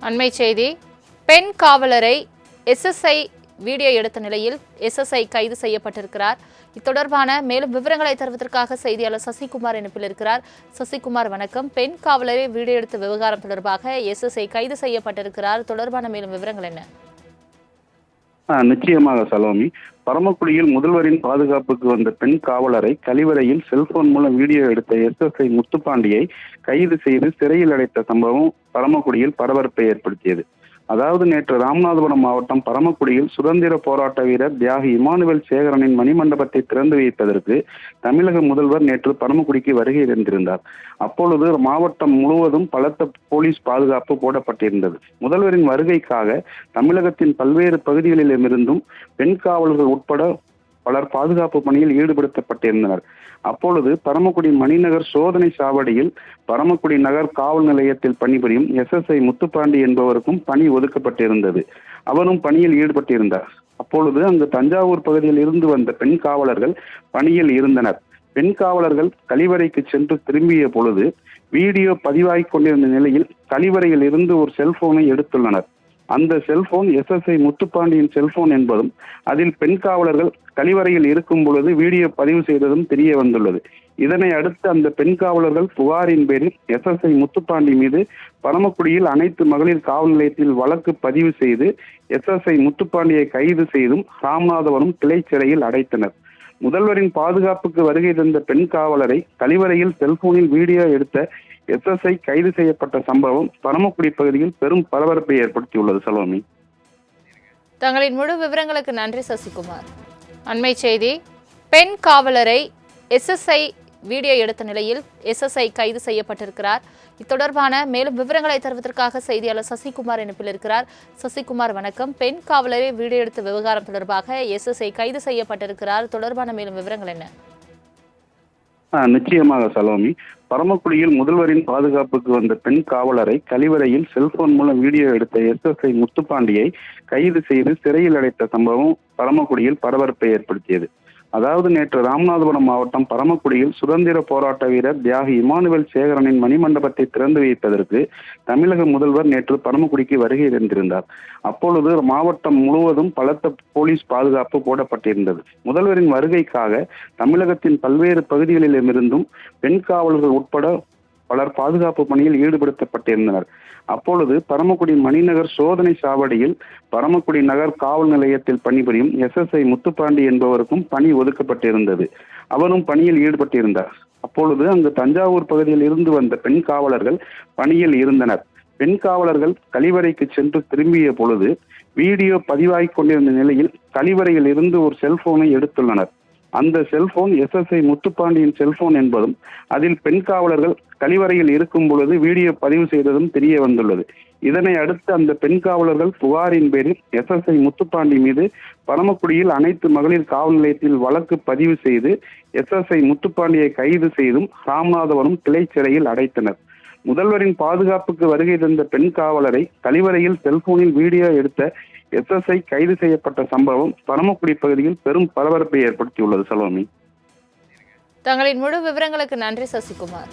அண்மை செய்தி. பெண் காவலரை எஸ்எஸ்ஐ வீடியோ எடுத்த நிலையில் எஸ்எஸ்ஐ கைது செய்யப்பட்டிருக்கிறார். இத்தொடர்பான மேலும் விவரங்களை தருவதற்காக செய்தியாளர் சசிகுமார் இணைப்பில் இருக்கிறார். சசிகுமார், வணக்கம். பெண் காவலரை வீடியோ எடுத்த விவகாரம் தொடர்பாக எஸ்எஸ்ஐ கைது செய்யப்பட்டிருக்கிறார். தொடர்பான மேலும் விவரங்கள் என்ன? நிச்சயமாக சலோமி. பரமக்குடியில் முதல்வரின் பாதுகாப்புக்கு வந்த பெண் காவலரை கழிவறையில் செல்போன் மூலம் வீடியோ எடுத்த எஸ்எஸ்ஐ முத்துப்பாண்டியை கைது செய்து சிறையில் அடைத்த சம்பவம் பரமக்குடியில் பரபரப்பை ஏற்படுத்தியது. அதாவது நேற்று ராமநாதபுரம் மாவட்டம் பரமக்குடியில் சுதந்திர போராட்ட வீரர் தியாகி இமானுவேல் சேகரனின் மணிமண்டபத்தை திறந்து வைப்பதற்கு தமிழக முதல்வர் நேற்று பரமக்குடிக்கு வருகை தந்திருந்தார். அப்பொழுது மாவட்டம் முழுவதும் பலத்த போலீஸ் பாதுகாப்பு போடப்பட்டிருந்தது. முதல்வரின் வருகைக்காக தமிழகத்தின் பல்வேறு பகுதிகளிலிருந்தும் பெண் காவலர்கள் உட்பட பலர் பாதுகாப்பு பணியில் ஈடுபடுத்தப்பட்டிருந்தனர். அப்பொழுது பரமக்குடி மணிநகர் சோதனை சாவடியில் பரமக்குடி நகர் காவல் நிலையத்தில் பணிபுரியும் எஸ்எஸ்ஐ முத்துப்பாண்டி என்பவருக்கும் பணி ஒதுக்கப்பட்டிருந்தது. அவரும் பணியில் ஈடுபட்டிருந்தார். அப்பொழுது அங்கு தஞ்சாவூர் பகுதியில் இருந்து வந்த பெண் காவலர்கள் பணியில் இருந்தனர். பெண் காவலர்கள் கழிவறைக்கு சென்று திரும்பிய பொழுது வீடியோ பதிவாகிக் கொண்டிருந்த நிலையில் கழிவறையில் இருந்து ஒரு செல்போனை எடுத்துள்ளனர். அந்த செல்போன் எஸ்எஸ்ஐ முத்துப்பாண்டியின் செல்போன் என்பதும் அதில் பெண் காவலர்கள் கழிவறையில் இருக்கும் பொழுது வீடியோ பதிவு செய்ததும் தெரிய வந்துள்ளது. இதனை அடுத்து அந்த பெண் காவலர்கள் புகாரின் பேரில் எஸ்எஸ்ஐ முத்துப்பாண்டி மீது பரமக்குடியில் அனைத்து மகளிர் காவல் நிலையத்தில் வழக்கு பதிவு செய்து எஸ்எஸ்ஐ முத்துப்பாண்டியை கைது செய்தும் ராமநாதபுரம் கிளை சிறையில் அடைத்தனர். முதல்வரின் பாதுகாப்புக்கு வருகை தந்த பெண் காவலரை கழிவறையில் செல்போனில் வீடியோ எடுத்த எஸ்எஸ்ஐ கைது செய்யப்பட்ட சம்பவம் பரமக்குடி பகுதியில் பெரும் பரபரப்பை ஏற்படுத்தியுள்ளது. சலோமி, தங்களின் முழு விவரங்களுக்கு நன்றி சசிகுமார். அண்மை செய்தி. பெண் காவலரை எஸ்எஸ்ஐ வீடியோ எடுத்த நிலையில் எஸ்எஸ்ஐ கைது செய்யப்பட்டிருக்கிறார். இத்தொடர்பான மேலும் விவரங்களை தருவதற்காக செய்தியாளர் சசிகுமார் இணைப்பில் இருக்கிறார். சசிகுமார், வணக்கம். பெண் காவலரை வீடியோ எடுத்த விவகாரம் தொடர்பாக எஸ்எஸ்ஐ கைது செய்யப்பட்டிருக்கிறார். தொடர்பான மேலும் விவரங்கள் என்ன? நிச்சயமாக சலோமி. பரமக்குடியில் முதல்வரின் பாதுகாப்புக்கு வந்த பெண் காவலரை கழிவறையில் செல்போன் மூலம் வீடியோ எடுத்த எஸ்எஸ்ஐ முத்துப்பாண்டியை கைது செய்து சிறையில் அடைத்த சம்பவம் பரமக்குடியில் பரபரப்பை ஏற்படுத்தியது. அதாவது நேற்று ராமநாதபுரம் மாவட்டம் பரமக்குடியில் சுதந்திர போராட்ட வீரர் தியாகி இமானுவேல் சேகரனின் மணிமண்டபத்தை திறந்து வைப்பதற்கு தமிழக முதல்வர் நேற்று பரமக்குடிக்கு வருகை தந்திருந்தார். அப்பொழுது மாவட்டம் முழுவதும் பலத்த போலீஸ் பாதுகாப்பு போடப்பட்டிருந்தது. முதல்வரின் வருகைக்காக தமிழகத்தின் பல்வேறு பகுதிகளிலிருந்தும் பெண் காவலர்கள் உட்பட பலர் பாதுகாப்பு பணியில் ஈடுபடுத்தப்பட்டிருந்தனர். அப்பொழுது பரமக்குடி மணிநகர் சோதனை சாவடியில் பரமக்குடி நகர் காவல் நிலையத்தில் பணிபுரியும் எஸ்எஸ்ஐ முத்துப்பாண்டி என்பவருக்கும் பணி ஒதுக்கப்பட்டிருந்தது. அவரும் பணியில் ஈடுபட்டிருந்தார். அப்பொழுது அங்கு தஞ்சாவூர் பகுதியில் இருந்து வந்த பெண் காவலர்கள் பணியில் இருந்தனர். பெண் காவலர்கள் கழிவறைக்கு சென்று திரும்பிய பொழுது வீடியோ பதிவாகிக் கொண்டிருந்த நிலையில் கழிவறையில் இருந்து ஒரு செல்போனை எடுத்துள்ளனர். அந்த செல்போன் எஸ்எஸ்ஐ முத்துப்பாண்டியின் செல்போன் என்பதும் அதில் பெண் காவலர்கள் கழிவறையில் இருக்கும் பொழுது வீடியோ பதிவு செய்ததும் தெரிய வந்துள்ளது. இதனை அடுத்து அந்த பெண் காவலர்கள் புகாரின் பேரில் எஸ்எஸ்ஐ முத்துப்பாண்டி மீது பரமக்குடியில் அனைத்து மகளிர் காவல் நிலையத்தில் வழக்கு பதிவு செய்து எஸ்எஸ்ஐ முத்துப்பாண்டியை கைது செய்தும் ராமநாதபுரம் கிளை சிறையில் அடைத்தனர். முதல்வரின் பாதுகாப்புக்கு வருகை தந்த பெண் காவலரை கழிவறையில் செல்போனில் வீடியோ எடுத்த எஸ்எஸ்ஐ கைது செய்யப்பட்ட சம்பவம் பரமக்குடி பகுதியில் பெரும் பரபரப்பை ஏற்படுத்தியுள்ளது. சலோமி, தங்களின் முழு விவரங்களுக்கு நன்றி சசிகுமார்.